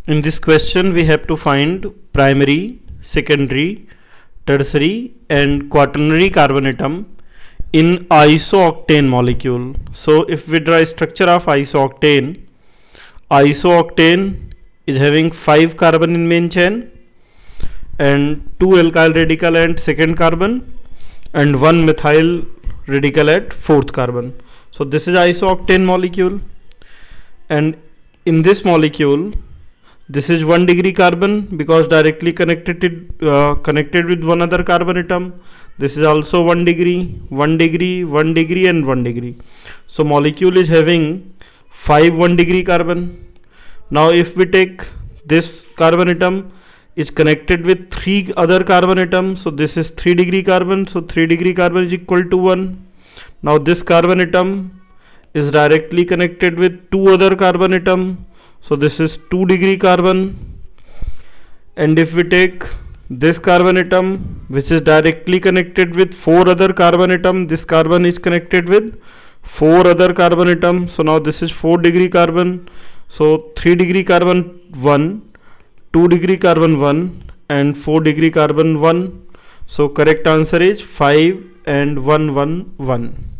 In this question we have to find primary, secondary, tertiary and quaternary carbon atom in isooctane molecule. So if we draw a structure of isooctane is having 5 carbon in main chain and 2 alkyl radical at second carbon and 1 methyl radical at fourth carbon. So this is isooctane molecule, and in this molecule this is 1 degree carbon because directly connected with one other carbon atom. This is also 1 degree, 1 degree, 1 degree and 1 degree. So molecule is having 5 1 degree carbon. Now if we take this carbon atom is connected with 3 other carbon atoms, so this is 3 degree carbon, so 3 degree carbon is equal to 1. Now this carbon atom is directly connected with 2 other carbon atom, so this is 2 degree carbon. And if we take this carbon atom which is directly connected with 4 other carbon atom, this carbon is connected with 4 other carbon atom, so now this is 4 degree carbon, so 3 degree carbon 1, 2 degree carbon 1 and 4 degree carbon 1. So correct answer is 5 and 1 1 1.